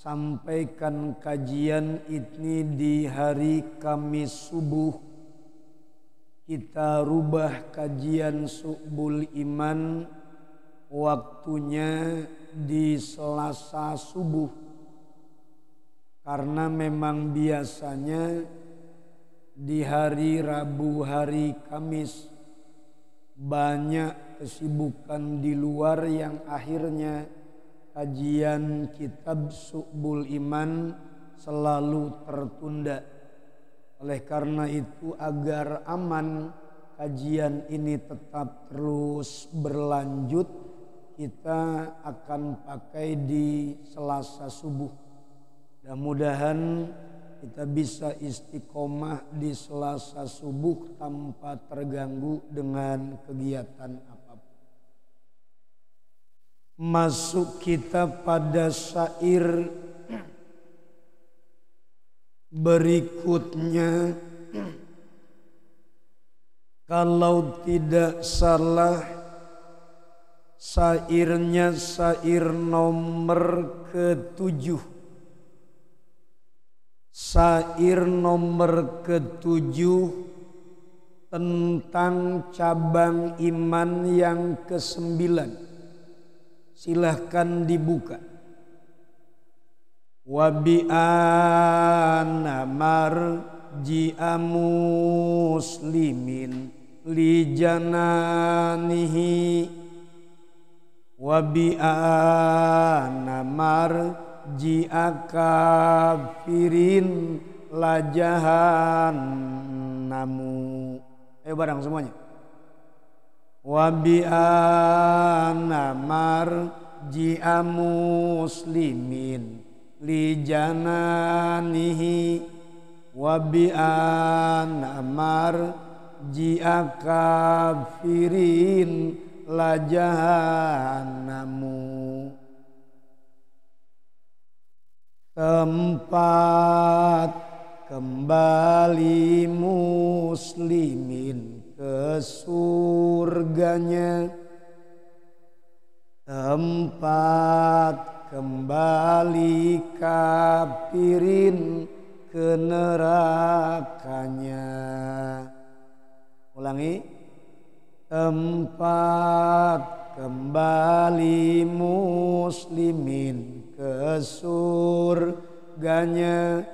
sampaikan kajian ini di hari Kamis subuh. Kita rubah kajian Syu'bul Iman waktunya di Selasa subuh. Karena memang biasanya di hari Rabu, hari Kamis banyak kesibukan di luar yang akhirnya kajian kitab Syu'bul Iman selalu tertunda. Oleh karena itu agar aman kajian ini tetap terus berlanjut, kita akan pakai di Selasa subuh. Mudah-mudahan kita bisa istiqomah di Selasa subuh tanpa terganggu dengan kegiatan apapun. Masuk kita pada syair berikutnya. Kalau tidak salah syairnya syair nomor ke-7. Syair nomor ke-7 tentang cabang iman yang ke-9. Silahkan dibuka. Wa bi anna marji'a muslimin li jananihi wa bi anna marji'a kafirin la jahannamu. Ayo bareng semuanya. Wa bi anna marji'a muslimin li jananihi wa bi anna marji'a kafirin la jahannamu. Tempat kembali muslimin ke surganya, tempat kembali kafirin ke nerakanya. Ulangi. Tempat kembali muslimin ke surganya,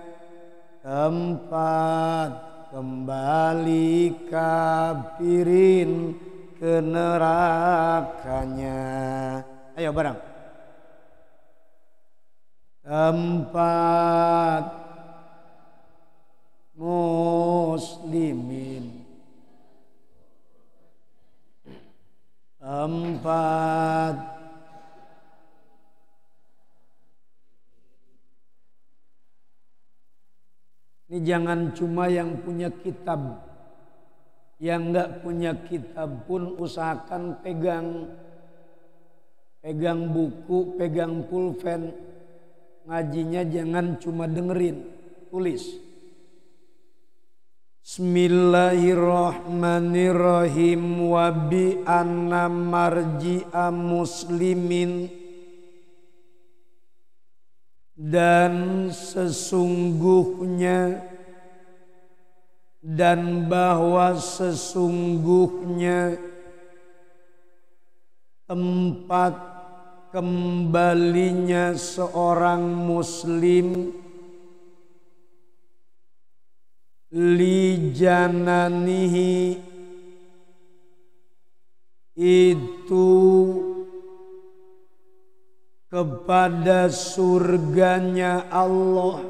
tempat kembali kafirin ke nerakanya. Ayo bareng. Tempat muslimin, tempat ini jangan cuma yang punya kitab, yang enggak punya kitab pun usahakan pegang buku, pegang pulpen. Ngajinya jangan cuma dengerin, tulis. Bismillahirrahmanirrahim. Wa bi anna marji'a muslimin, dan sesungguhnya dan bahwa sesungguhnya tempat kembalinya seorang muslim li jananihi, itu kepada surganya Allah.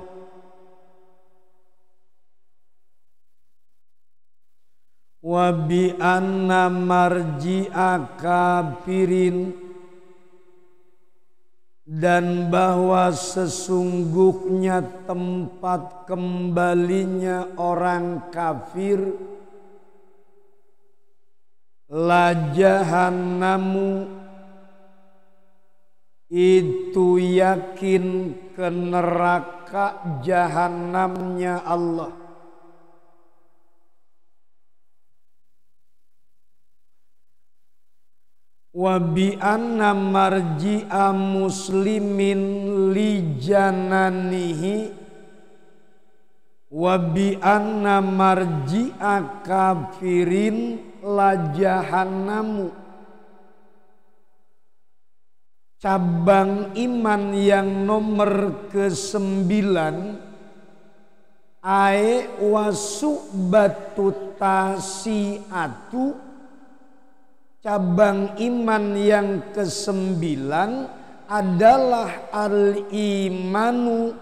Wa bi anna marji'a kafirin, dan bahwa sesungguhnya tempat kembalinya orang kafir la jahannamu, itu yakin ke neraka jahanamnya Allah. wa bi anna marji'a muslimin li jananihi wa bi anna marji'a kafirin la jahannamu. Cabang iman yang nomor ke-9 ae wasubatu tasiatu. Cabang iman yang ke-9 adalah al-imanu,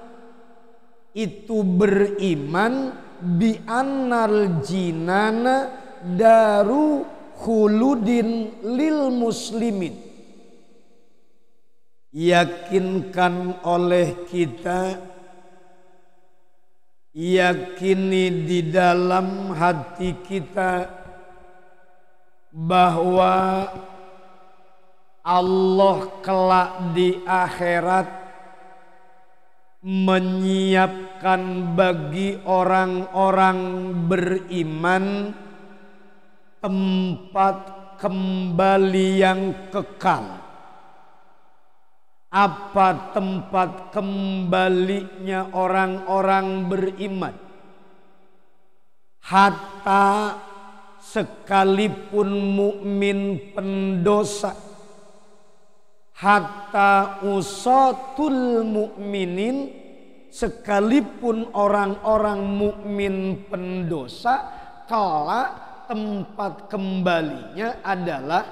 itu beriman, bi annal jinana daru khuludin lil muslimin. Yakinkan oleh kita, yakini di dalam hati kita bahwa Allah kelak di akhirat menyiapkan bagi orang-orang beriman tempat kembali yang kekal. Apa tempat kembalinya orang-orang beriman? Hatta sekalipun mukmin pendosa, hatta usatul mukminin, sekalipun orang-orang mukmin pendosa, kelak tempat kembalinya adalah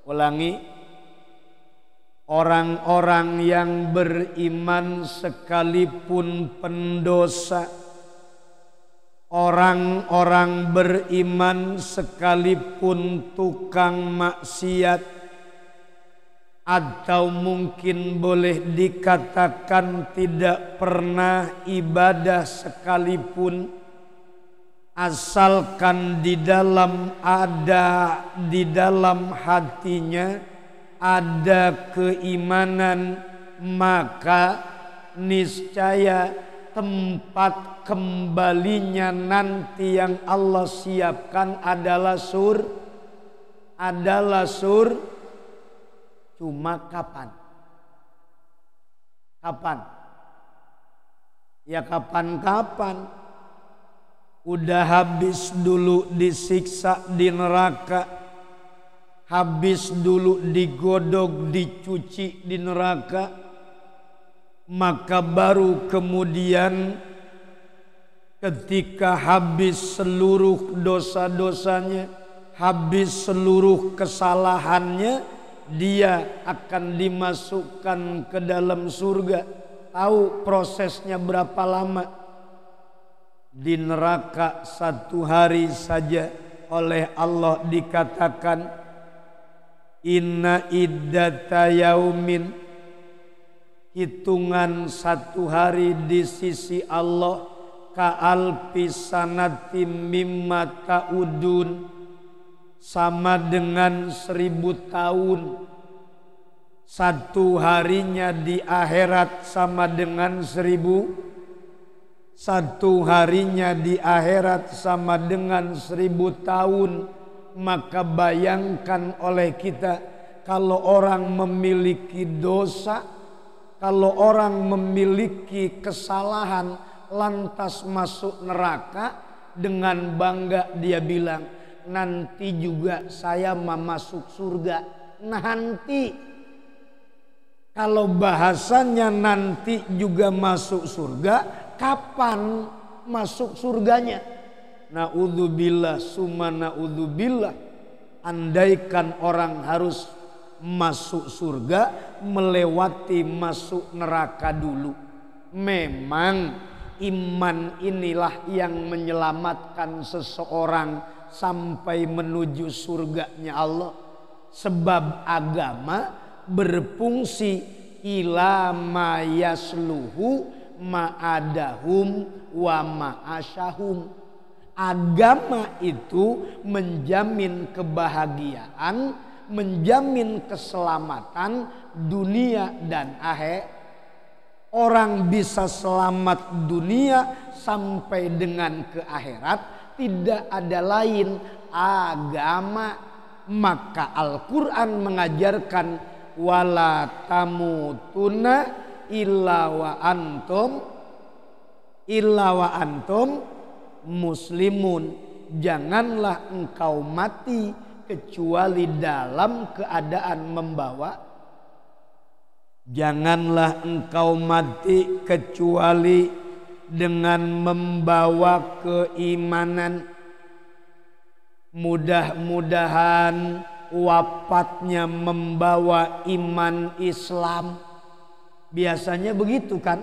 ulangi, orang-orang yang beriman sekalipun pendosa, orang-orang beriman sekalipun tukang maksiat, atau mungkin boleh dikatakan tidak pernah ibadah sekalipun, asalkan di dalam hatinya ada keimanan, maka niscaya tempat kembalinya nanti yang Allah siapkan adalah cuma kapan? Ya kapan-kapan. Udah habis dulu disiksa di neraka, habis dulu digodok, dicuci di neraka, maka baru kemudian ketika habis seluruh dosa-dosanya, habis seluruh kesalahannya, dia akan dimasukkan ke dalam surga. Tahu prosesnya berapa lama? Di neraka 1 hari saja oleh Allah dikatakan inna iddata yaumin, hitungan 1 hari di sisi Allah, ka'alfi sanatim mimma ta'udun, sama dengan 1000 tahun. 1 harinya di akhirat sama dengan 1000. 1 harinya di akhirat sama dengan 1000 tahun. Maka bayangkan oleh kita, kalau orang memiliki dosa, kalau orang memiliki kesalahan lantas masuk neraka, dengan bangga dia bilang, nanti juga saya mau masuk surga. Nanti, kalau bahasanya nanti juga masuk surga, kapan masuk surganya? Na'udzubillah summa na'udzubillah. Andaikan orang harus masuk surga melewati masuk neraka dulu. Memang iman inilah yang menyelamatkan seseorang sampai menuju surganya Allah. Sebab agama berfungsi ila ma yasluhu ma'adahum wa ma'asyahum. Agama itu menjamin kebahagiaan, menjamin keselamatan dunia dan akhirat. Orang bisa selamat dunia sampai dengan ke akhirat tidak ada lain agama. Maka Al-Quran mengajarkan wala tamutunna illa wa antum muslimun. Janganlah engkau mati kecuali dalam keadaan membawa. Janganlah engkau mati kecuali dengan membawa keimanan. Mudah-mudahan wafatnya membawa iman Islam. Biasanya begitu kan?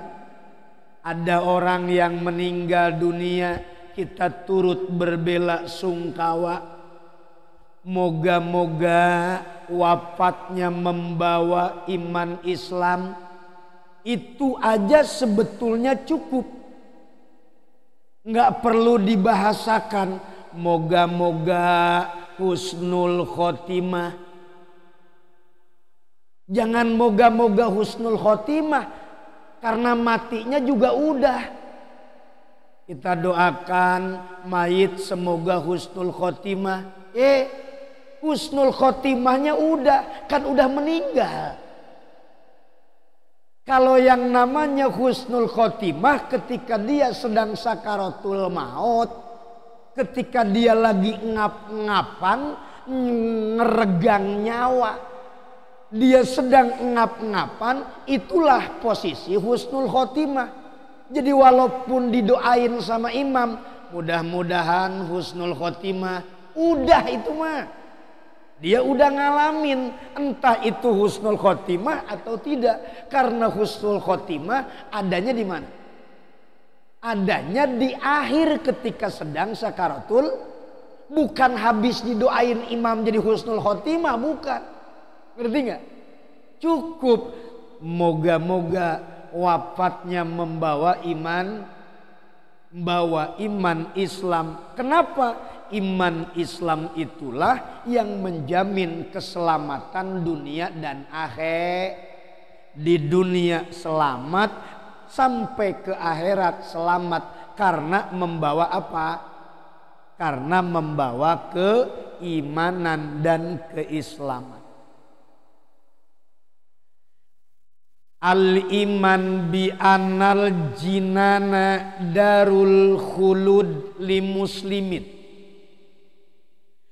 Ada orang yang meninggal dunia, kita turut berbela sungkawa. Moga-moga wafatnya membawa iman Islam. Itu aja sebetulnya cukup. Nggak perlu dibahasakan. Moga-moga husnul khotimah. Jangan moga-moga husnul khotimah, karena matinya juga udah. Kita doakan mayit semoga husnul khotimah. Husnul khotimahnya udah, kan udah meninggal. Kalau yang namanya husnul khotimah ketika dia sedang sakaratul maut, ketika dia lagi ngap-ngapan, ngeregang nyawa, dia sedang ngap-ngapan, itulah posisi husnul khotimah. Jadi walaupun didoain sama imam, mudah-mudahan husnul khotimah, udah itu mah. Dia udah ngalamin, entah itu husnul khotimah atau tidak. Karena husnul khotimah adanya di mana? Adanya di akhir ketika sedang sakaratul. Bukan habis didoain imam jadi husnul khotimah, bukan. Ngerti gak? Cukup moga-moga wafatnya membawa iman Islam. Kenapa? Iman Islam itulah yang menjamin keselamatan dunia dan akhir. Di dunia selamat, sampai ke akhirat selamat. Karena membawa apa? Karena membawa keimanan dan keislaman. Al-iman bi anal jinana darul khulud li muslimin.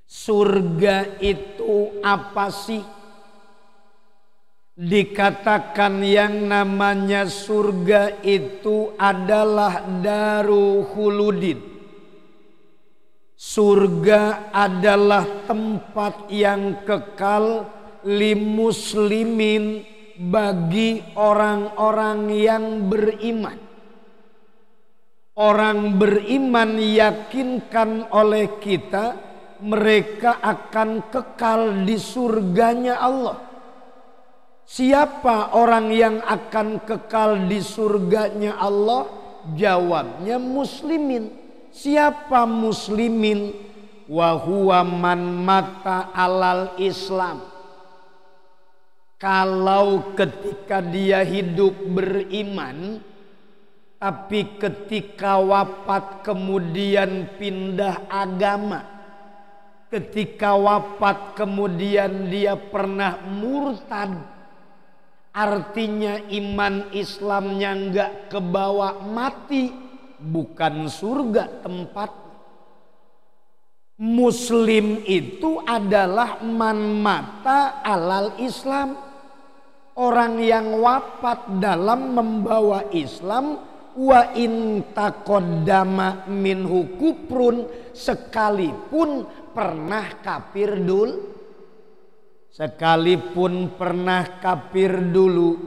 Surga itu apa sih? Dikatakan yang namanya surga itu adalah daru khuludin. Surga adalah tempat yang kekal li muslimin, bagi orang-orang yang beriman. Orang beriman yakinkan oleh kita, mereka akan kekal di surganya Allah. Siapa orang yang akan kekal di surganya Allah? Jawabnya muslimin. Siapa muslimin? Wa huwa man mata alal Islam. Kalau ketika dia hidup beriman, tapi ketika wafat kemudian pindah agama, ketika wafat kemudian dia pernah murtad, artinya iman Islamnya enggak kebawa, mati, bukan surga tempat. Muslim itu adalah man mata alal Islam. Orang yang wafat dalam membawa Islam, wa in taqaddama minhu kufrun, sekalipun pernah kafir dulu. Sekalipun pernah kafir dulu,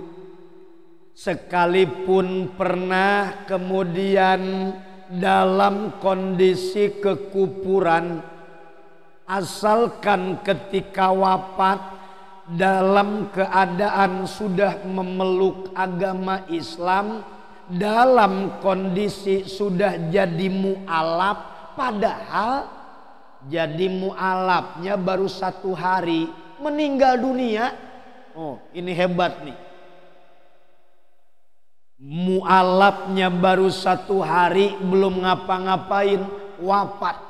sekalipun pernah kemudian dalam kondisi kekufuran, asalkan ketika wafat dalam keadaan sudah memeluk agama Islam, dalam kondisi sudah jadi mu'alaf, padahal jadi mu'alafnya baru 1 hari meninggal dunia. Oh, ini hebat nih. Mu'alafnya baru 1 hari, belum ngapa-ngapain, wafat.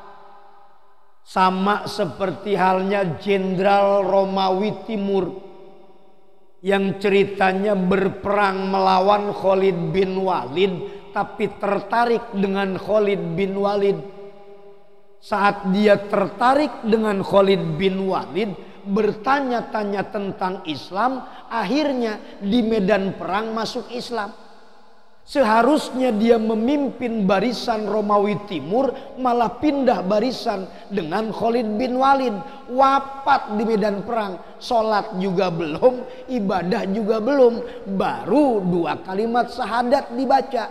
Sama seperti halnya Jenderal Romawi Timur yang ceritanya berperang melawan Khalid bin Walid, tapi tertarik dengan Khalid bin Walid. Saat dia tertarik dengan Khalid bin Walid, bertanya-tanya tentang Islam, akhirnya di medan perang masuk Islam. Seharusnya dia memimpin barisan Romawi Timur, malah pindah barisan dengan Khalid bin Walid. Wafat di medan perang, sholat juga belum, ibadah juga belum, baru 2 kalimat syahadat dibaca.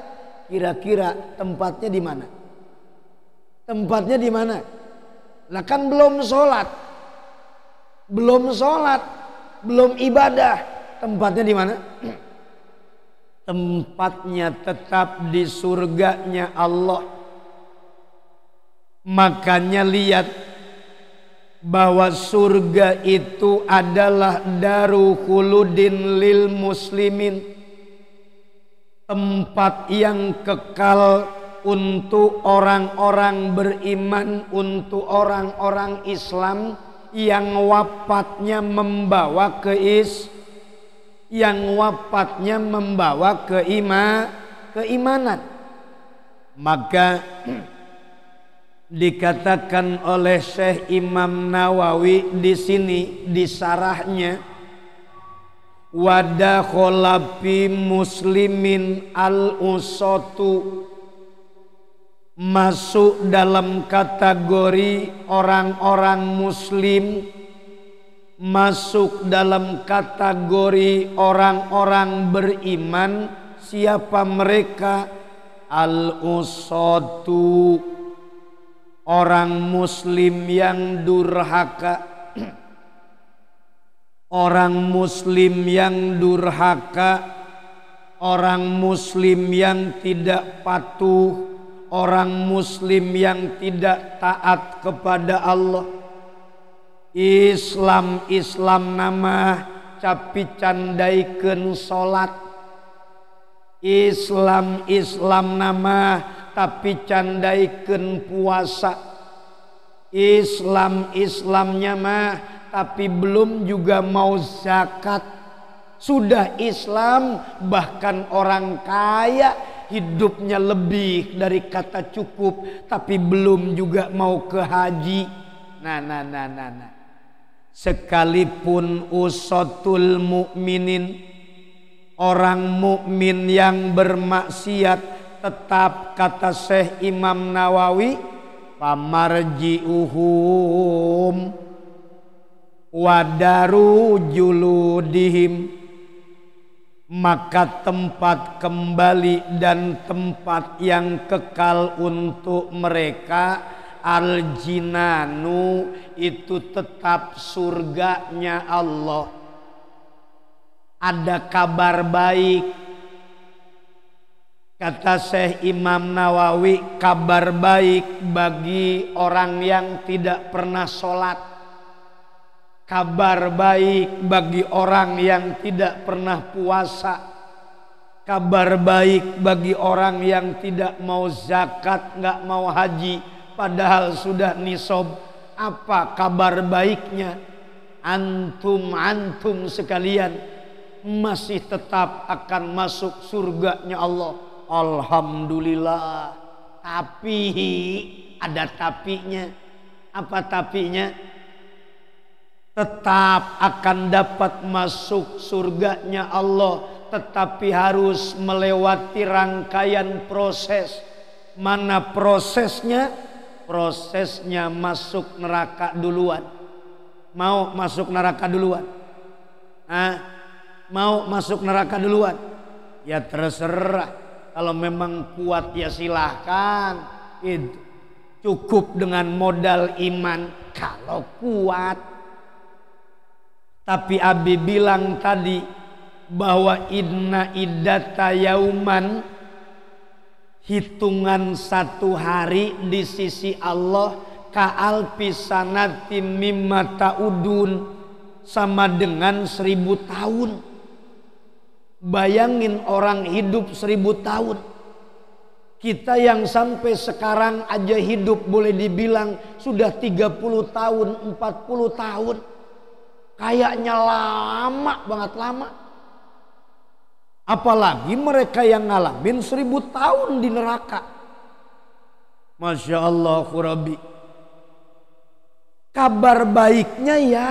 Kira-kira tempatnya di mana? Tempatnya di mana? Lah kan belum sholat, belum ibadah. Tempatnya di mana? Tempatnya tetap di surganya Allah. Makanya lihat bahwa surga itu adalah daru khuludin lil muslimin, tempat yang kekal untuk orang-orang beriman, untuk orang-orang Islam yang wafatnya membawa keimanan. Maka dikatakan oleh Syekh Imam Nawawi di sini di sarahnya, wadakhala fi muslimin al-usatu, masuk dalam kategori orang-orang muslim, masuk dalam kategori orang-orang beriman. Siapa mereka? Al-usatu, orang muslim yang durhaka. Orang muslim yang durhaka, orang muslim yang tidak patuh, orang muslim yang tidak taat kepada Allah. Islam nama capi candaikeun salat. Islam nama tapi candaikeun puasa. Islamnya mah tapi belum juga mau zakat. Sudah Islam, bahkan orang kaya hidupnya lebih dari kata cukup, tapi belum juga mau ke haji. Nah. Sekalipun usatul mukminin, orang mukmin yang bermaksiat, tetap kata Syekh Imam Nawawi, pamarji'uhum wadaru juludihim, maka tempat kembali dan tempat yang kekal untuk mereka al-jinanu, itu tetap surganya Allah. Ada kabar baik, kata Syekh Imam Nawawi, kabar baik bagi orang yang tidak pernah sholat, kabar baik bagi orang yang tidak pernah puasa, kabar baik bagi orang yang tidak mau zakat, nggak mau haji, padahal sudah nisab. Apa kabar baiknya? Antum sekalian masih tetap akan masuk surganya Allah. Alhamdulillah. Tapi ada tapinya. Apa tapinya? Tetap akan dapat masuk surganya Allah, tetapi harus melewati rangkaian proses. Mana prosesnya? Prosesnya masuk neraka duluan. Mau masuk neraka duluan? Mau masuk neraka duluan? Ya terserah. Kalau memang kuat ya silahkan. Itu cukup dengan modal iman kalau kuat. Tapi Abi bilang tadi bahwa inna iddata yauman, hitungan satu hari di sisi Allah, ka'alfi sanatin mimma ta'udun, sama dengan 1000 tahun. Bayangin orang hidup 1000 tahun. Kita yang sampai sekarang aja hidup boleh dibilang sudah 30 tahun, 40 tahun. Kayaknya lama banget lama. Apalagi mereka yang ngalamin 1000 tahun di neraka. Masya Allah Rabbi. Kabar baiknya ya.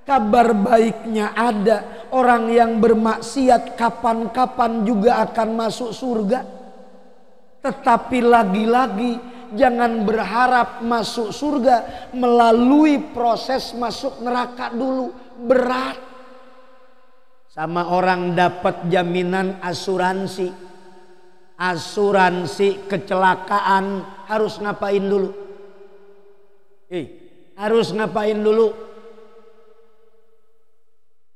Kabar baiknya ada. Orang yang bermaksiat kapan-kapan juga akan masuk surga. Tetapi lagi-lagi jangan berharap masuk surga melalui proses masuk neraka dulu. Berat. Sama orang dapat jaminan asuransi. Asuransi kecelakaan harus ngapain dulu? Harus ngapain dulu?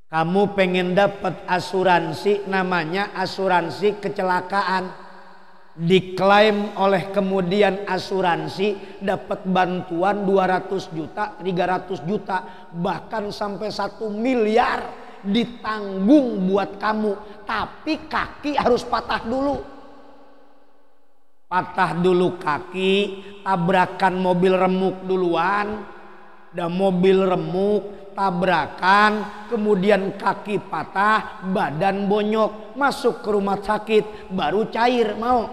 Kamu pengen dapat asuransi, namanya asuransi kecelakaan. Diklaim oleh kemudian asuransi dapat bantuan 200 juta, 300 juta, bahkan sampai 1 miliar ditanggung buat kamu. Tapi kaki harus patah dulu. Patah dulu kaki, tabrakan mobil remuk duluan. Dan mobil remuk, tabrakan, kemudian kaki patah, badan bonyok, masuk ke rumah sakit, baru cair. Mau?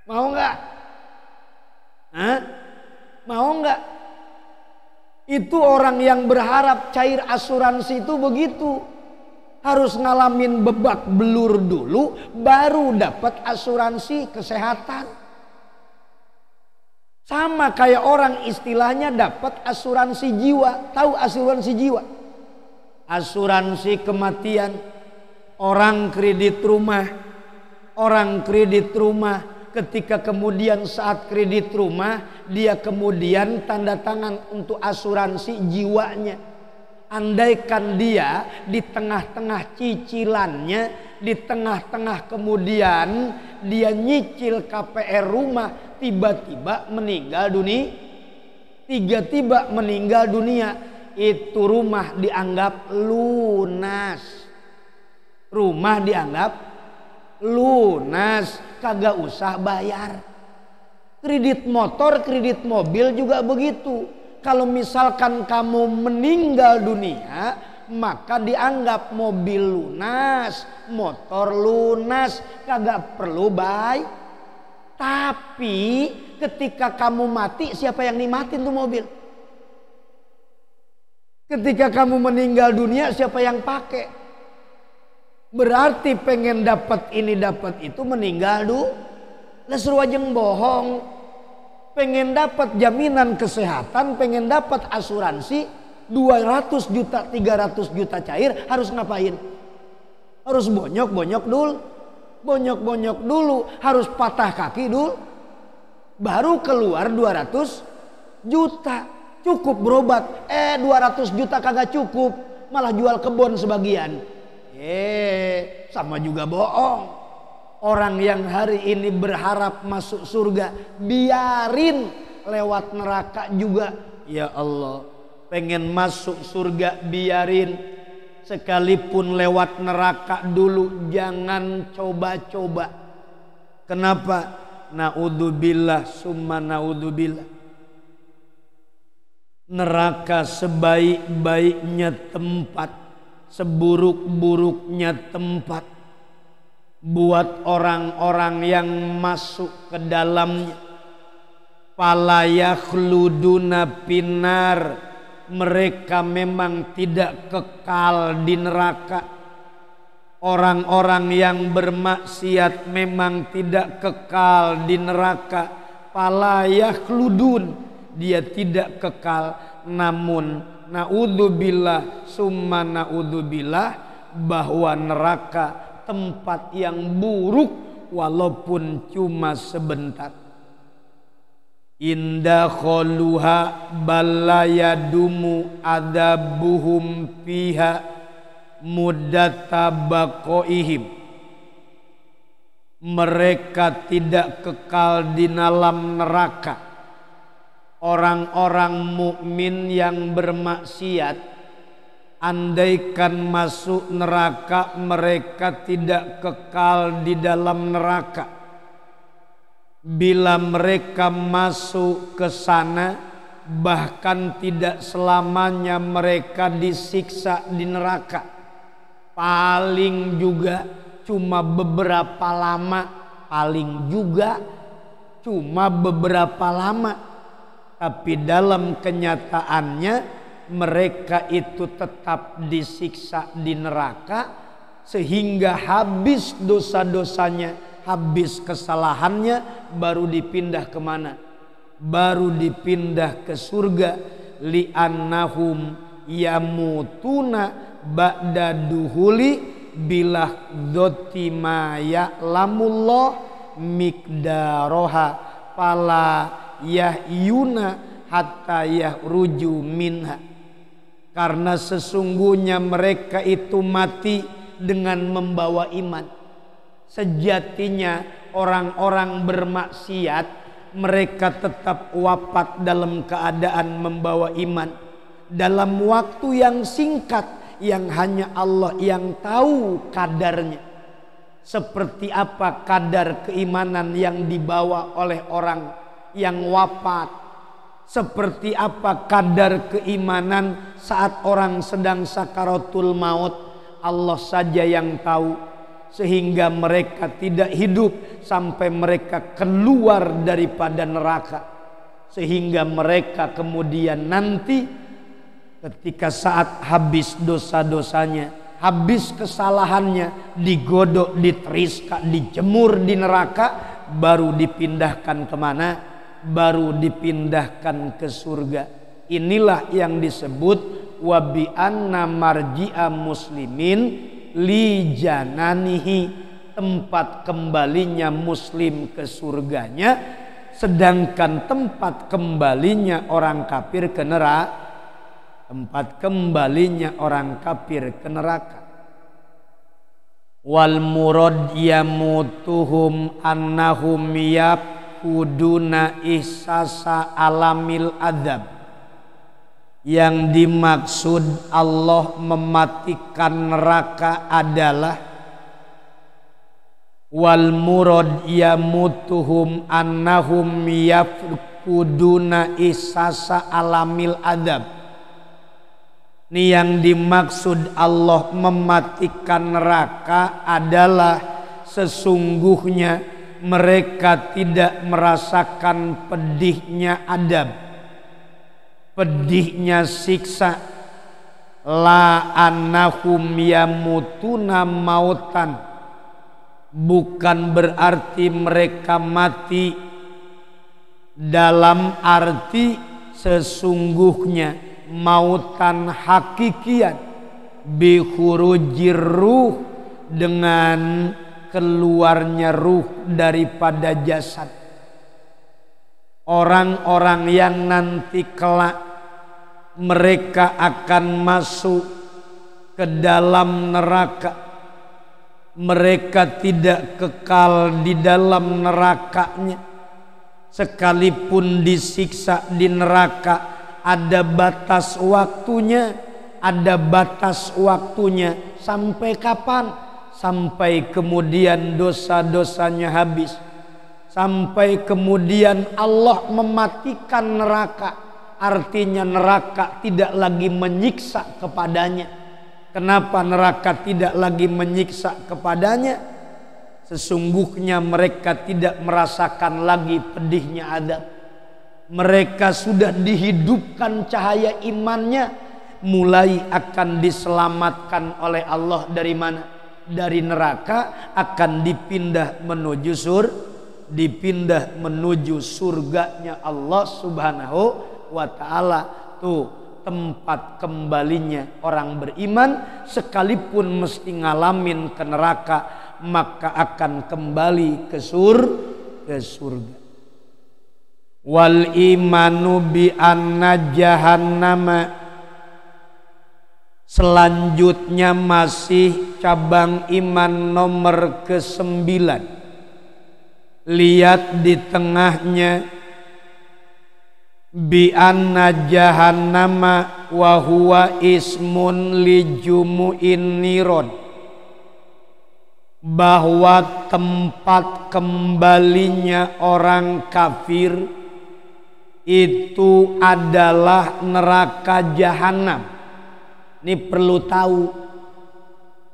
Mau nggak? Mau nggak? Itu orang yang berharap cair asuransi itu begitu. Harus ngalamin bebak belur dulu, baru dapat asuransi kesehatan. Sama kayak orang istilahnya dapat asuransi jiwa. Tahu asuransi jiwa? Asuransi kematian. Orang kredit rumah. Orang kredit rumah. Ketika kemudian saat kredit rumah, dia kemudian tanda tangan untuk asuransi jiwanya. Andaikan dia di tengah-tengah cicilannya, di tengah-tengah kemudian dia nyicil KPR rumah, tiba-tiba meninggal dunia. Tiba-tiba meninggal dunia, itu rumah dianggap lunas. Rumah dianggap lunas, kagak usah bayar. Kredit motor, kredit mobil juga begitu. Kalau misalkan kamu meninggal dunia, maka dianggap mobil lunas, motor lunas, kagak perlu bayar. Tapi ketika kamu mati, siapa yang nikmatin tuh mobil? Ketika kamu meninggal dunia, siapa yang pakai? Berarti pengen dapat ini dapat itu meninggal dulu. Lah seru aja bohong. Pengen dapat jaminan kesehatan, pengen dapat asuransi 200 juta, 300 juta cair, harus ngapain? Harus bonyok-bonyok dulu. Bonyok-bonyok dulu, harus patah kaki dulu. Baru keluar 200 juta. Cukup berobat. 200 juta kagak cukup, malah jual kebun sebagian. Sama juga bohong. Orang yang hari ini berharap masuk surga, biarin lewat neraka juga. Ya Allah, pengen masuk surga biarin. Sekalipun lewat neraka dulu, jangan coba-coba. Kenapa? Naudzubillah summa naudzubillah. Neraka sebaik-baiknya tempat, seburuk-buruknya tempat buat orang-orang yang masuk ke dalamnya. Fala yakhluduna finnar, mereka memang tidak kekal di neraka. Orang-orang yang bermaksiat memang tidak kekal di neraka. Fala yakhludun, dia tidak kekal. Namun naudzubillah summa naudzubillah, bahwa neraka tempat yang buruk walaupun cuma sebentar. Inda kholuha balayadumu adabuhum fiha muddata baqoihim. Mereka tidak kekal di dalam neraka. Orang-orang mukmin yang bermaksiat andaikan masuk neraka mereka tidak kekal di dalam neraka. Bila mereka masuk ke sana, bahkan tidak selamanya mereka disiksa di neraka. Paling juga cuma beberapa lama, paling juga cuma beberapa lama. Tapi dalam kenyataannya mereka itu tetap disiksa di neraka sehingga habis dosa-dosanya, habis kesalahannya, baru dipindah kemana? Baru dipindah ke surga. Li'annahum yamutuna ba'da duhuli bilah dhoti ma ya'lamullah mikdaroha fala yahyuna hatta yahruju minha. Karena sesungguhnya mereka itu mati dengan membawa iman. Sejatinya orang-orang bermaksiat mereka tetap wafat dalam keadaan membawa iman. Dalam waktu yang singkat yang hanya Allah yang tahu kadarnya. Seperti apa kadar keimanan yang dibawa oleh orang yang wafat. Seperti apa kadar keimanan saat orang sedang sakaratul maut, Allah saja yang tahu. Sehingga mereka tidak hidup sampai mereka keluar daripada neraka. Sehingga mereka kemudian nanti ketika saat habis dosa-dosanya, habis kesalahannya, digodok, diteriska, dijemur di neraka, baru dipindahkan kemana? Baru dipindahkan ke surga. Inilah yang disebut wabi anna marji'a muslimin li jananihi, tempat kembalinya muslim ke surganya, sedangkan tempat kembalinya orang kafir ke neraka. Tempat kembalinya orang kafir ke neraka. Wal murad yamutuhum annahum yakuduna ihsasa alamil adab. Yang dimaksud Allah mematikan neraka adalah wal murad yamutuhum annahum yakuduna ihsasa alamil adab. Ini yang dimaksud Allah mematikan neraka adalah sesungguhnya mereka tidak merasakan pedihnya adab, pedihnya siksa. La annahum yamutuna mautan, bukan berarti mereka mati dalam arti sesungguhnya mautan hakikian, bi khurujir ruh, dengan keluarnya ruh daripada jasad. Orang-orang yang nanti kelak mereka akan masuk ke dalam neraka, mereka tidak kekal di dalam nerakanya. Sekalipun disiksa di neraka, ada batas waktunya, ada batas waktunya. Sampai kapan? Sampai kemudian dosa-dosanya habis. Sampai kemudian Allah mematikan neraka. Artinya neraka tidak lagi menyiksa kepadanya. Kenapa neraka tidak lagi menyiksa kepadanya? Sesungguhnya mereka tidak merasakan lagi pedihnya adab. Mereka sudah dihidupkan cahaya imannya, mulai akan diselamatkan oleh Allah dari mana? Dari neraka, akan dipindah menuju dipindah menuju surganya Allah Subhanahu wa ta'ala. Tuh tempat kembalinya orang beriman, sekalipun mesti ngalamin ke neraka, maka akan kembali ke surga. Wal imanu bi anna jahannama, selanjutnya masih cabang iman nomor ke-9. Lihat di tengahnya, bi anna jahannama, wa huwa ismun li jumu'in niron, bahwa tempat kembalinya orang kafir itu adalah neraka jahanam. Ini perlu tahu,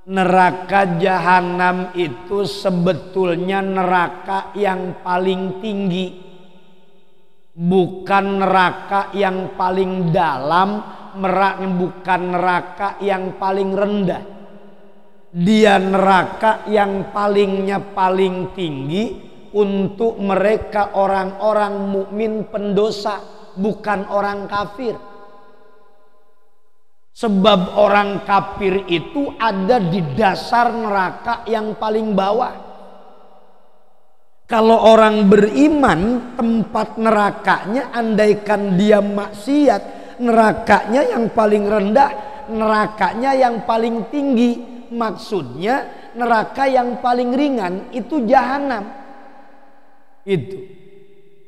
neraka jahanam itu sebetulnya neraka yang paling tinggi, bukan neraka yang paling dalam, bukan neraka yang paling rendah. Dia neraka yang paling tinggi untuk mereka orang-orang mukmin pendosa, bukan orang kafir. Sebab orang kafir itu ada di dasar neraka yang paling bawah. Kalau orang beriman, tempat nerakanya andaikan dia maksiat, nerakanya yang paling rendah, nerakanya yang paling tinggi. Maksudnya neraka yang paling ringan itu jahanam.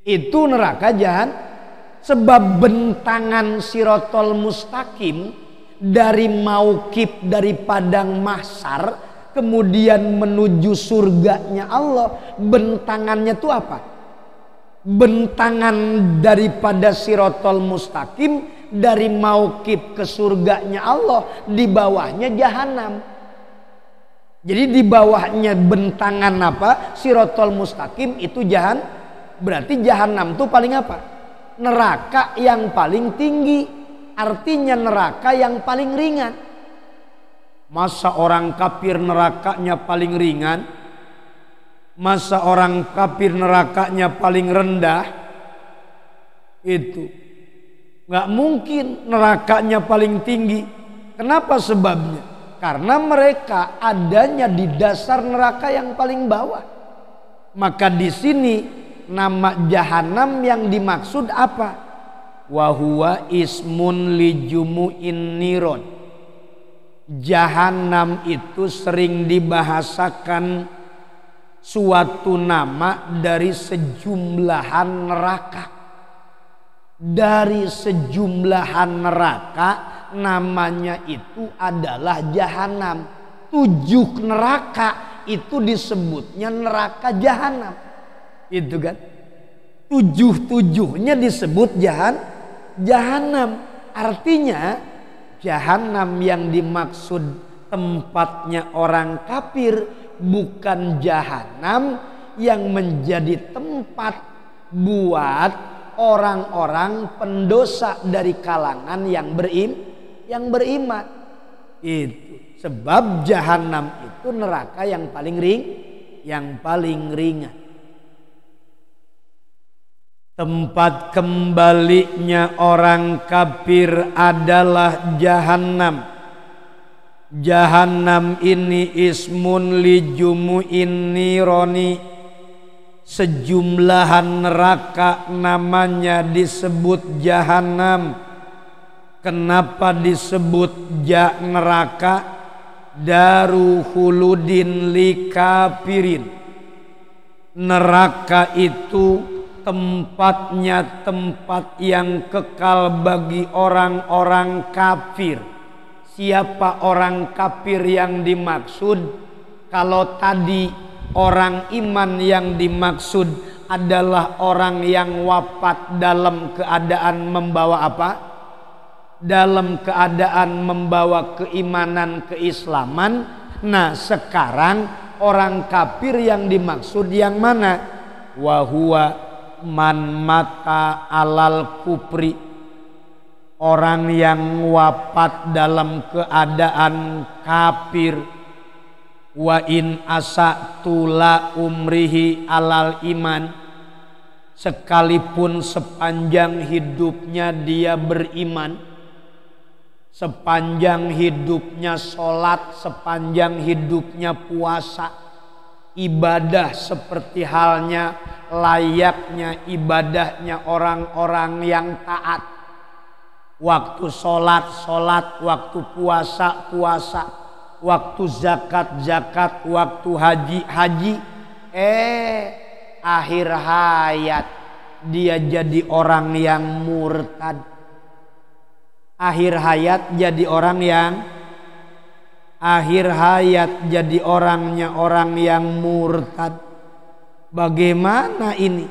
Itu neraka jahanam. Sebab bentangan Sirotol Mustaqim dari Mauqif, dari padang mahsyar kemudian menuju surganya Allah, bentangannya itu apa? Bentangan daripada Sirotol Mustaqim dari Mauqif ke surganya Allah, di bawahnya jahanam. Jadi di bawahnya bentangan apa? Sirotol Mustaqim itu jahanam. Berarti jahanam itu paling apa? Neraka yang paling tinggi. Artinya neraka yang paling ringan. Masa orang kafir nerakanya paling ringan? Masa orang kafir nerakanya paling rendah? Itu nggak mungkin nerakanya paling tinggi. Kenapa sebabnya? Karena mereka adanya di dasar neraka yang paling bawah. Maka di sini nama jahanam yang dimaksud apa? Wa huwa ismun li jumu'in niron. Jahanam itu sering dibahasakan suatu nama dari sejumlahan neraka. Dari sejumlahan neraka namanya itu adalah jahanam. 7 neraka itu disebutnya neraka jahanam. Itu kan? 7-7-nya disebut jahanam. Artinya jahanam yang dimaksud tempatnya orang kafir, bukan jahanam yang menjadi tempat buat orang-orang pendosa dari kalangan yang beriman. Itu sebab jahanam itu neraka yang paling ringan. Tempat kembalinya orang kafir adalah jahanam. Jahanam ini ismun li jumu'in nironi. Sejumlahan neraka namanya disebut jahanam. Kenapa disebut neraka? Daru khuludin li kafirin. Neraka itu tempatnya tempat yang kekal bagi orang-orang kafir. Siapa orang kafir yang dimaksud? Kalau tadi orang iman yang dimaksud adalah orang yang wafat dalam keadaan membawa apa? Dalam keadaan membawa keimanan, keislaman. Nah, sekarang orang kafir yang dimaksud yang mana? Wa huwa man mata alal kufri. Orang yang wafat dalam keadaan kafir. Wa in asatula umrihi alal iman. Sekalipun sepanjang hidupnya dia beriman, sepanjang hidupnya sholat, sepanjang hidupnya puasa, ibadah seperti halnya layaknya ibadahnya orang-orang yang taat. Waktu sholat, waktu puasa, waktu zakat, waktu haji. Akhir hayat dia jadi orang yang murtad. akhir hayat jadi orang yang murtad. Bagaimana ini?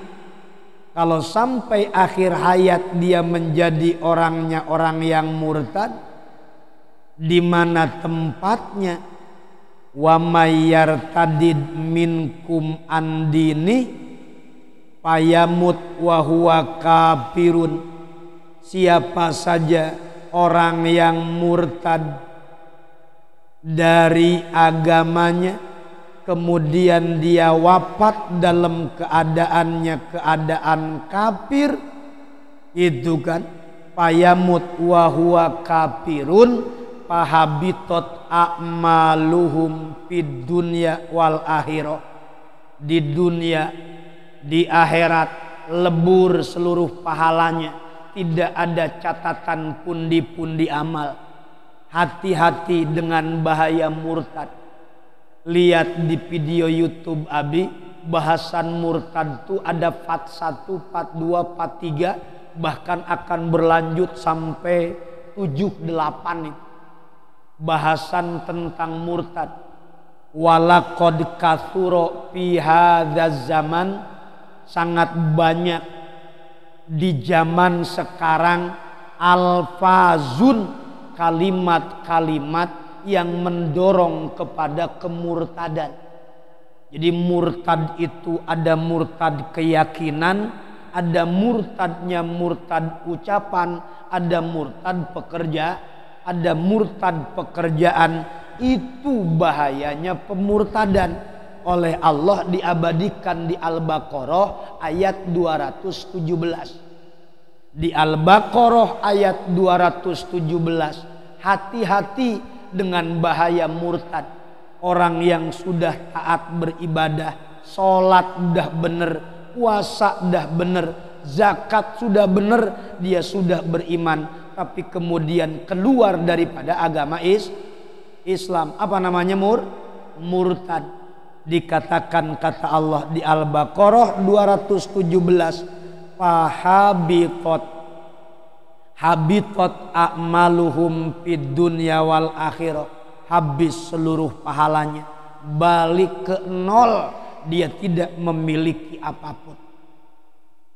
Kalau sampai akhir hayat dia menjadi orang yang murtad, di mana tempatnya? Wa may yartadid minkum andini payamut wa huwa kafirun. Siapa saja orang yang murtad dari agamanya, kemudian dia wafat dalam keadaan kafir, itu kan payamut wa huwa kafirun fahabitot a'maluhum fid dunya wal akhirah. Di dunia, di akhirat lebur seluruh pahalanya, tidak ada catatan pundi-pundi amal. Hati-hati dengan bahaya murtad. Lihat di video YouTube Abi, bahasan murtad itu ada part 1, part 2, part 3, bahkan akan berlanjut sampai 7-8 itu. Bahasan tentang murtad. Walaqad katsura fi hadzal zaman, sangat banyak di zaman sekarang alfazun, kalimat-kalimat yang mendorong kepada kemurtadan. Jadi murtad itu ada murtad keyakinan, ada murtadnya murtad ucapan, ada murtad pekerjaan. Itu bahayanya pemurtadan. Oleh Allah diabadikan di Al-Baqarah ayat 217. Di Al-Baqarah ayat 217, hati-hati dengan bahaya murtad. Orang yang sudah taat beribadah, sholat udah bener, puasa udah bener, zakat sudah bener, dia sudah beriman, tapi kemudian keluar daripada agama Islam. Apa namanya? Murtad. Dikatakan kata Allah di Al-Baqarah 217, habitat a'maluhum fid dunya wal akhirah. Habis seluruh pahalanya, balik ke nol, dia tidak memiliki apapun.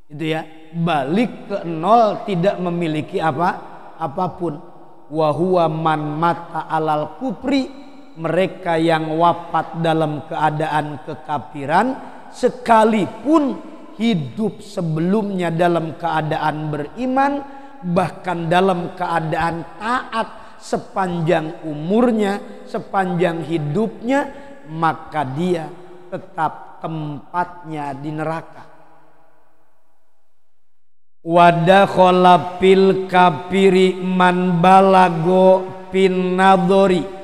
Itu ya, balik ke nol, tidak memiliki apapun. Wa huwa man mata alal kufri, mereka yang wafat dalam keadaan kekafiran, sekalipun hidup sebelumnya dalam keadaan beriman, bahkan dalam keadaan taat sepanjang umurnya, sepanjang hidupnya, maka dia tetap tempatnya di neraka. Wadakhala fil kafiri man balago fin nadhori.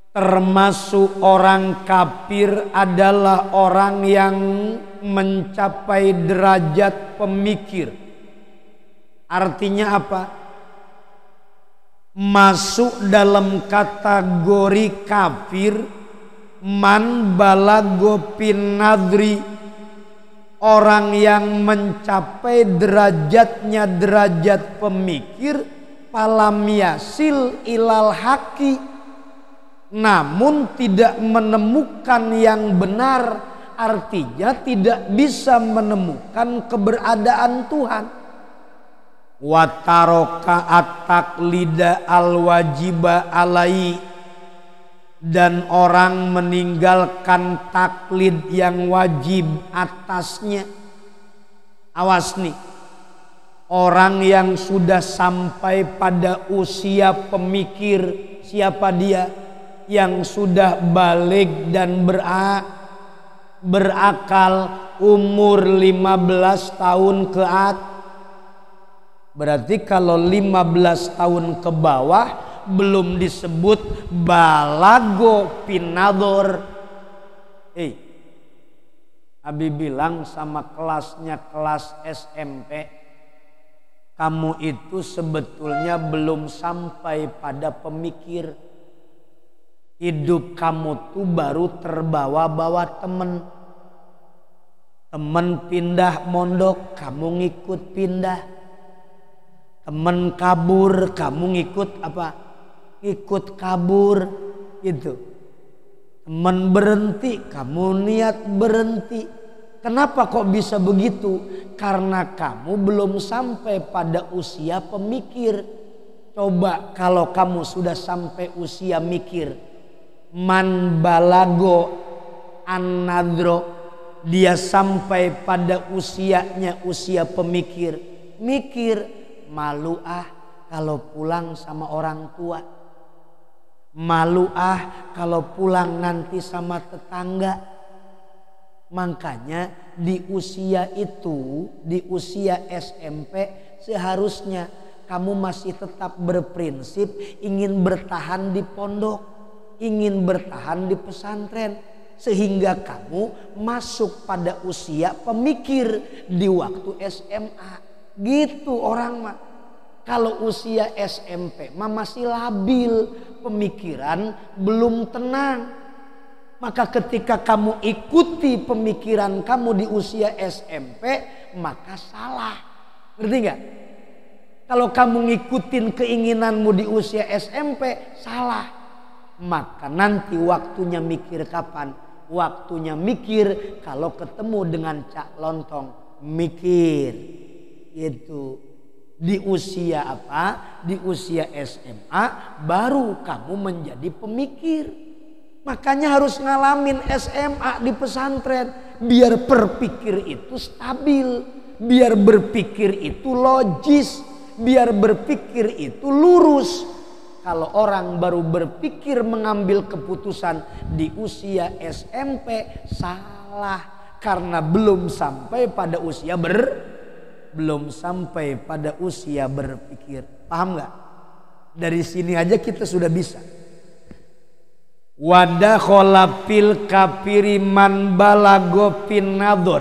Termasuk orang kafir adalah orang yang mencapai derajat pemikir. Artinya apa? Masuk dalam kategori kafir man balago fin nadhri, orang yang mencapai derajatnya derajat pemikir, falam yasil ilal haqi, namun tidak menemukan yang benar, artinya tidak bisa menemukan keberadaan Tuhan. Wa taraka at-taqlida al-wajiba alai, dan orang meninggalkan taklid yang wajib atasnya. Awas nih, orang yang sudah sampai pada usia pemikir, siapa dia? Yang sudah balik dan berakal, umur 15 tahun ke atas. Berarti kalau 15 tahun ke bawah belum disebut balago pinador. Abi bilang sama kelasnya kelas SMP, kamu itu sebetulnya belum sampai pada pemikir. Hidup kamu tuh baru terbawa-bawa temen. Temen pindah mondok, kamu ngikut pindah. Temen kabur, kamu ngikut apa? Ikut kabur gitu. Temen berhenti, kamu niat berhenti. Kenapa kok bisa begitu? Karena kamu belum sampai pada usia pemikir. Coba kalau kamu sudah sampai usia mikir. Man balago an-nadro, dia sampai pada usianya usia pemikir. Mikir, malu kalau pulang sama orang tua. Malu kalau pulang nanti sama tetangga. Makanya di usia itu, di usia SMP seharusnya kamu masih tetap berprinsip ingin bertahan di pondok, ingin bertahan di pesantren, sehingga kamu masuk pada usia pemikir di waktu SMA. Gitu orang mah. Kalau usia SMP mah masih labil, pemikiran belum tenang. Maka ketika kamu ikuti pemikiran kamu di usia SMP, maka salah. Ngerti nggak? Kalau kamu ngikutin keinginanmu di usia SMP, salah. Maka nanti waktunya mikir kapan? Waktunya mikir kalau ketemu dengan Cak Lontong. Mikir. Itu. Di usia apa? Di usia SMA baru kamu menjadi pemikir. Makanya harus ngalamin SMA di pesantren. Biar berpikir itu stabil. Biar berpikir itu logis. Biar berpikir itu lurus. Kalau orang baru berpikir mengambil keputusan di usia SMP, salah. Karena belum sampai pada usia belum sampai pada usia berpikir. Paham nggak? Dari sini aja kita sudah bisa. Wadakhala fil kafiri man balago fin nadhar.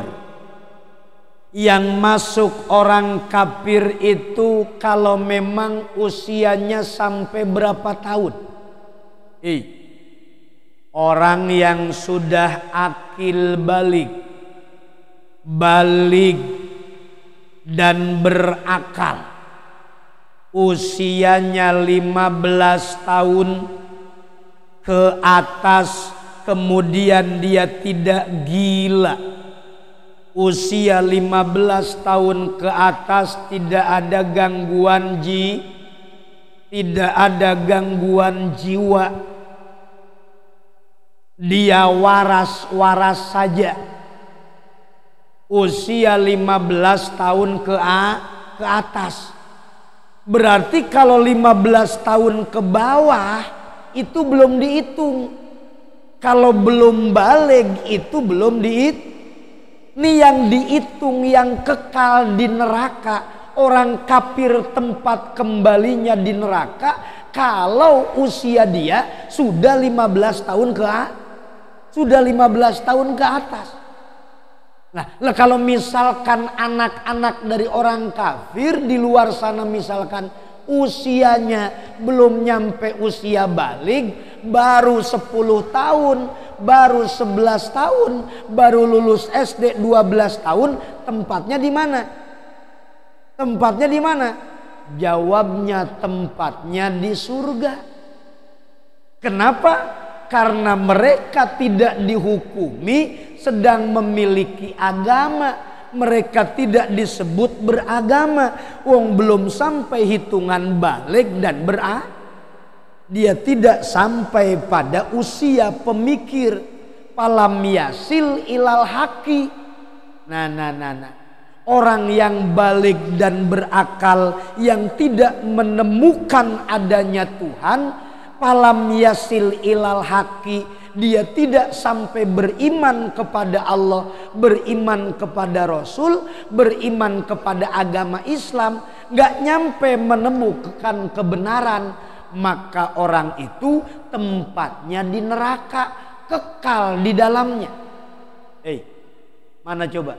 Yang masuk orang kafir itu kalau memang usianya sampai berapa tahun? Orang yang sudah akil balik dan berakal, usianya 15 tahun ke atas, kemudian dia tidak gila. Usia 15 tahun ke atas tidak ada gangguan tidak ada gangguan jiwa. Dia waras saja. Usia 15 tahun ke atas. Berarti kalau 15 tahun ke bawah itu belum dihitung. Kalau belum balik itu belum dihitung. Ini yang dihitung yang kekal di neraka. Orang kafir tempat kembalinya di neraka kalau usia dia sudah 15 tahun ke atas. Nah, kalau misalkan anak-anak dari orang kafir di luar sana misalkan usianya belum nyampe usia balik, baru 10 tahun, baru 11 tahun, baru lulus SD 12 tahun, tempatnya di mana? Tempatnya di mana? Jawabnya tempatnya di surga. Kenapa? Karena mereka tidak dihukumi sedang memiliki agama. Mereka tidak disebut beragama. Wong belum sampai hitungan balik dan dia tidak sampai pada usia pemikir. Falam yasil ilal haqi. Nah. Orang yang balik dan berakal yang tidak menemukan adanya Tuhan, falam yasil ilal haqi, dia tidak sampai beriman kepada Allah, beriman kepada Rasul, beriman kepada agama Islam, gak nyampe menemukan kebenaran, maka orang itu tempatnya di neraka, kekal di dalamnya. Mana coba?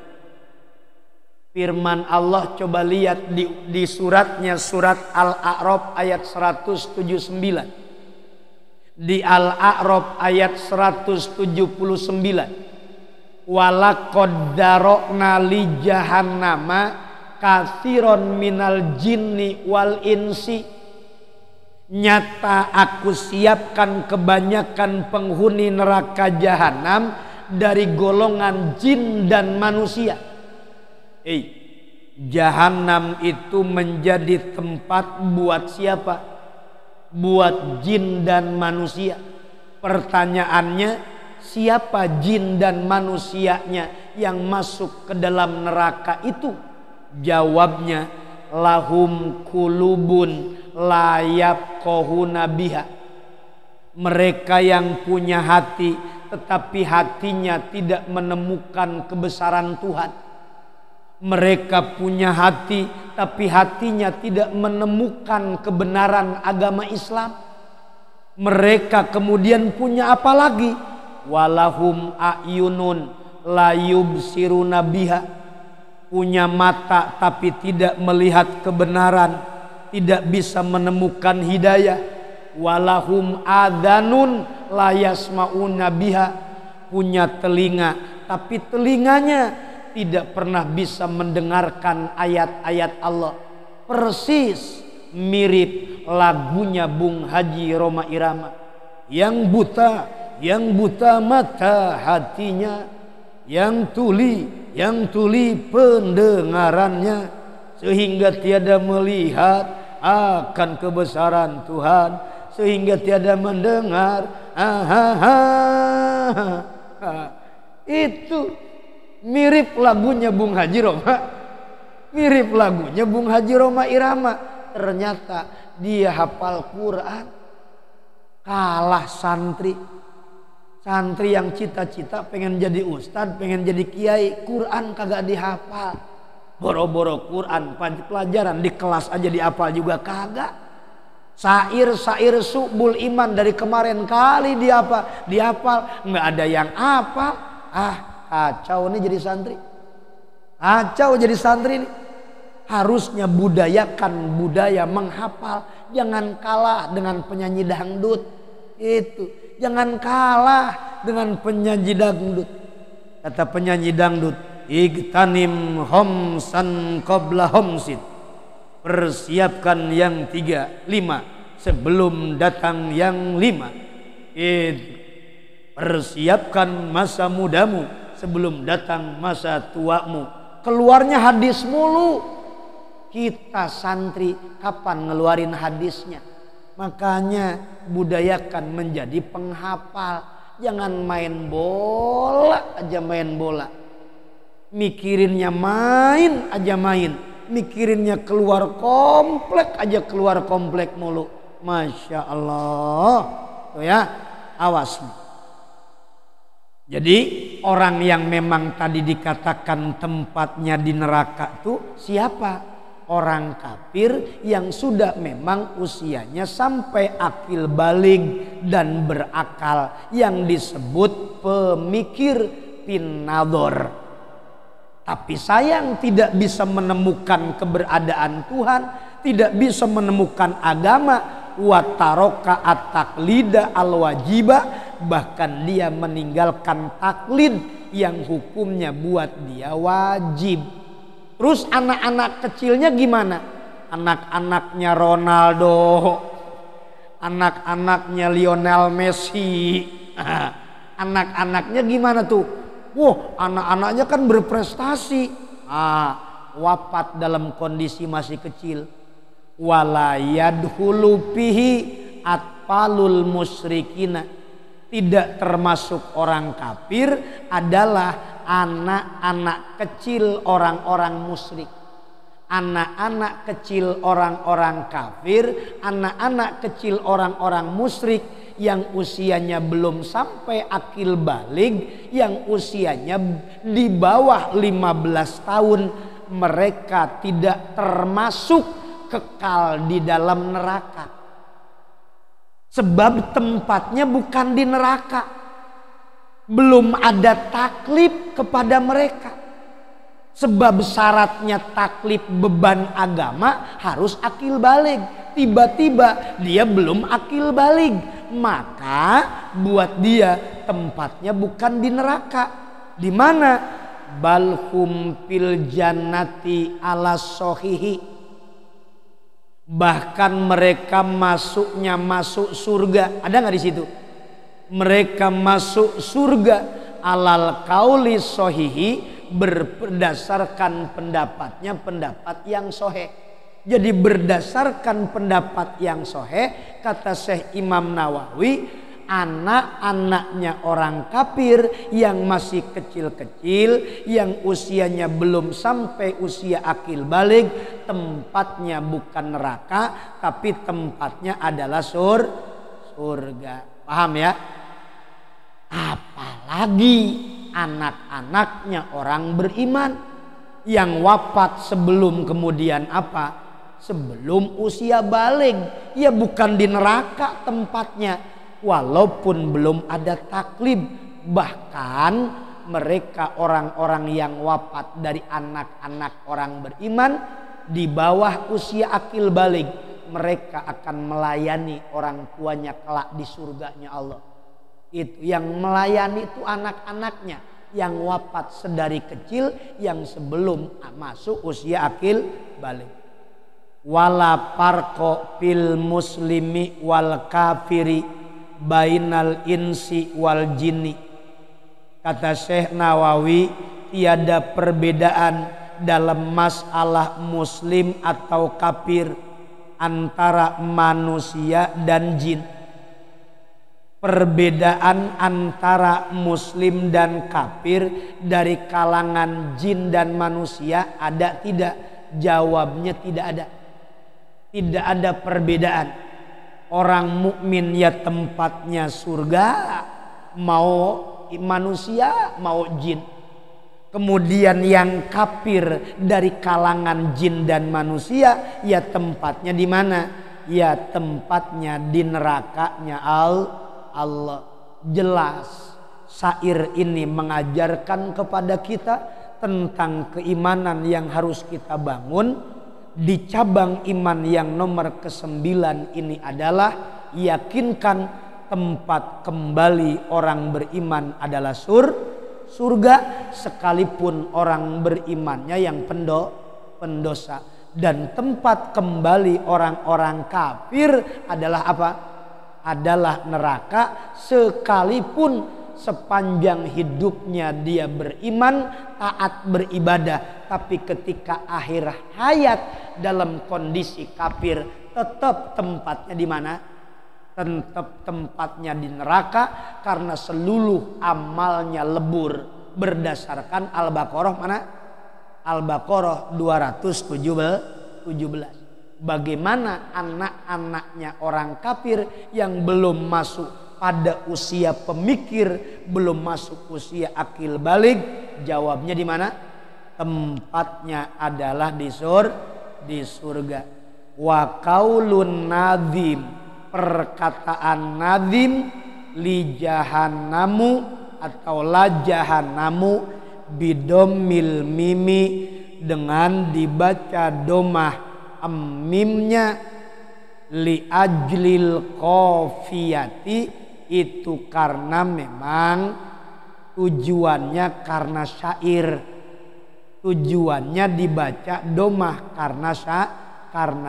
Firman Allah coba lihat di suratnya, surat Al-A'raf ayat 179. Di Al-A'raf ayat 179. Walaqad darokna li jahannama katsiron minal jinni wal insi. Nyata aku siapkan kebanyakan penghuni neraka jahanam dari golongan jin dan manusia. Jahanam itu menjadi tempat buat siapa? Buat jin dan manusia. Pertanyaannya, siapa jin dan manusianya yang masuk ke dalam neraka itu? Jawabnya, lahum kulubun layab kohuna biha. Mereka yang punya hati tetapi hatinya tidak menemukan kebesaran Tuhan. Mereka punya hati tapi hatinya tidak menemukan kebenaran agama Islam. Mereka kemudian punya apa lagi? Walahum a'yunun la yubsiruna biha. Punya mata tapi tidak melihat kebenaran, tidak bisa menemukan hidayah. Walahum adhanun la yasma'una biha. Punya telinga tapi telinganya tidak pernah bisa mendengarkan ayat-ayat Allah. Persis mirip lagunya Bung Haji Rhoma Irama. Yang buta mata hatinya, yang tuli pendengarannya, sehingga tiada melihat akan kebesaran Tuhan, sehingga tiada mendengar. Itu mirip lagunya Bung Haji Rhoma. Mirip lagunya Bung Haji Rhoma Irama. Ternyata dia hafal Quran. Kalah santri. Santri yang cita-cita pengen jadi ustadz, pengen jadi kiai, Quran kagak dihafal. Boro-boro Quran pelajaran di kelas aja dihafal juga kagak. Sair subul iman dari kemarin kali dihafal, nggak ada yang hafal. Kacau nih jadi santri. Kacau jadi santri nih. Harusnya budayakan budaya menghafal. Jangan kalah dengan penyanyi dangdut. Itu. Jangan kalah dengan penyanyi dangdut. Kata penyanyi dangdut, igtanim homsan qabla homsin. Persiapkan yang 3, 5 sebelum datang yang 5. Persiapkan masa mudamu sebelum datang masa tuamu. Keluarnya hadis mulu. Kita santri kapan ngeluarin hadisnya? Makanya budayakan menjadi penghafal. Jangan main bola aja main bola. Mikirinnya main aja main. Mikirinnya keluar komplek aja keluar komplek mulu. Masya Allah. Tuh ya, awas nih. Jadi orang yang memang tadi dikatakan tempatnya di neraka itu siapa? Orang kafir yang sudah memang usianya sampai akil balig dan berakal, yang disebut pemikir pinnadhor. Tapi sayang tidak bisa menemukan keberadaan Tuhan, tidak bisa menemukan agama. Wataroka at-taklida al-wajibah, bahkan dia meninggalkan taklid yang hukumnya buat dia wajib. Terus anak-anak kecilnya gimana? Anak-anaknya Ronaldo, anak-anaknya Lionel Messi, anak-anaknya gimana tuh? Wah, anak-anaknya kan berprestasi. Wafat dalam kondisi masih kecil. Wala yadkhulu fihi atfalul musyrikina. Tidak termasuk orang kafir adalah anak-anak kecil orang-orang musyrik. Anak-anak kecil orang-orang kafir, anak-anak kecil orang-orang musyrik yang usianya belum sampai akil balig, yang usianya di bawah 15 tahun, mereka tidak termasuk kekal di dalam neraka. Sebab tempatnya bukan di neraka. Belum ada taklif kepada mereka. Sebab syaratnya taklif beban agama harus akil balig. Tiba-tiba dia belum akil balig, maka buat dia tempatnya bukan di neraka. Di mana? balhum fil jannati ala sohihi, bahkan mereka masuk surga. Ada nggak di situ? Mereka masuk surga alal kauli sohihi, berdasarkan pendapatnya pendapat yang soheh. Jadi berdasarkan pendapat yang soheh, kata Syekh Imam Nawawi, anak-anaknya orang kafir yang masih kecil-kecil, yang usianya belum sampai usia akil baligh, tempatnya bukan neraka, tapi tempatnya adalah surga. Paham ya? Apalagi anak-anaknya orang beriman yang wafat sebelum kemudian apa? Sebelum usia baligh, ya bukan di neraka tempatnya, walaupun belum ada taklib. Bahkan mereka orang-orang yang wafat dari anak-anak orang beriman di bawah usia akil baligh, mereka akan melayani orang tuanya kelak di surganya Allah. Itu yang melayani itu anak-anaknya yang wafat sedari kecil, yang sebelum masuk usia akil baligh. Wala farqo fil muslimi wal kafiri bainal insi wal jinni. Kata Syekh Nawawi, tiada perbedaan dalam masalah muslim atau kafir antara manusia dan jin. Perbedaan antara muslim dan kafir dari kalangan jin dan manusia ada tidak? Jawabnya tidak ada. Tidak ada perbedaan. Orang mukmin ya tempatnya surga, mau manusia mau jin. Kemudian yang kafir dari kalangan jin dan manusia, ya tempatnya di mana? Ya tempatnya di nerakanya Allah. Jelas syair ini mengajarkan kepada kita tentang keimanan yang harus kita bangun. Di cabang iman yang nomor ke-9 ini adalah yakinkan tempat kembali orang beriman adalah surga, sekalipun orang berimannya yang pendosa. Dan tempat kembali orang-orang kafir adalah apa? Adalah neraka, sekalipun sepanjang hidupnya dia beriman, taat beribadah, tapi ketika akhir hayat dalam kondisi kafir, tetap tempatnya di mana? Tetap tempatnya di neraka, karena seluruh amalnya lebur berdasarkan Al-Baqarah mana? Al-Baqarah 217. Bagaimana anak-anaknya orang kafir yang belum masuk pada usia pemikir, belum masuk usia akil baligh? Jawabnya di mana? Tempatnya adalah di surga. Wa qaulun nadzim, perkataan nadzim, li jahannamu atau la jahannamu bidomil mimi, dengan dibaca domah mimnya, li ajlil qafiyati, itu karena memang tujuannya karena syair. Tujuannya dibaca domah karena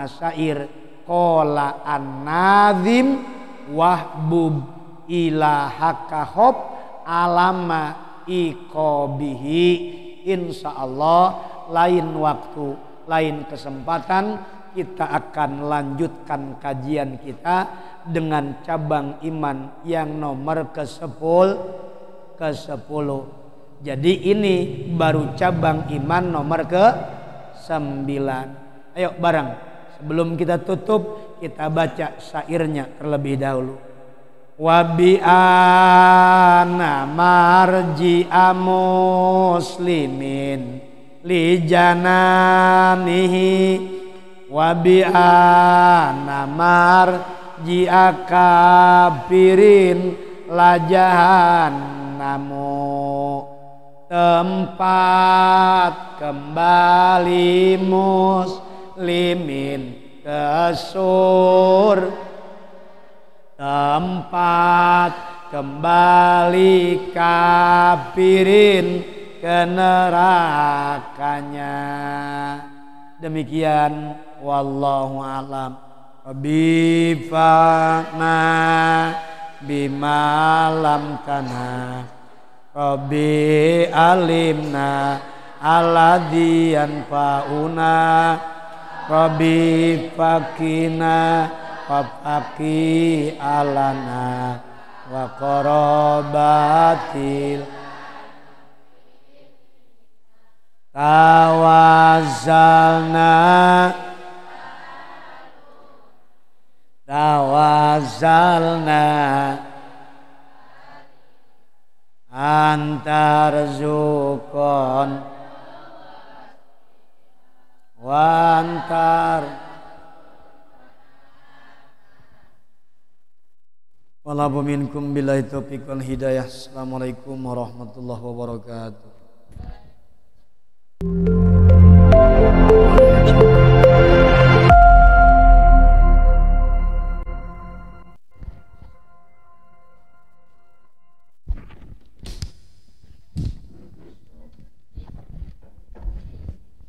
syair. Qala an-nazim wahbub ilahaka hob alama iqabihi. Insyaallah lain waktu, lain kesempatan kita akan lanjutkan kajian kita dengan cabang iman yang nomor ke-10. Jadi ini baru cabang iman nomor ke-9. Ayo bareng, sebelum kita tutup kita baca syairnya terlebih dahulu. Wa bi ana marji'a muslimin li jananihi, wa bi ana marji'a kafirin la jahannamu, tempat kembali muslimin ke surga, tempat kembali kafirin ke nerakanya. Demikian wallahu alam. Bifana bimalam kana Rabbi alimna aladian fauna Rabbi fakina fafaki alana wa qarabatil tawazalna antar zukon wantar wala minkum billahi taufiq wal hidayah. Assalamualaikum warahmatullahi wabarakatuh.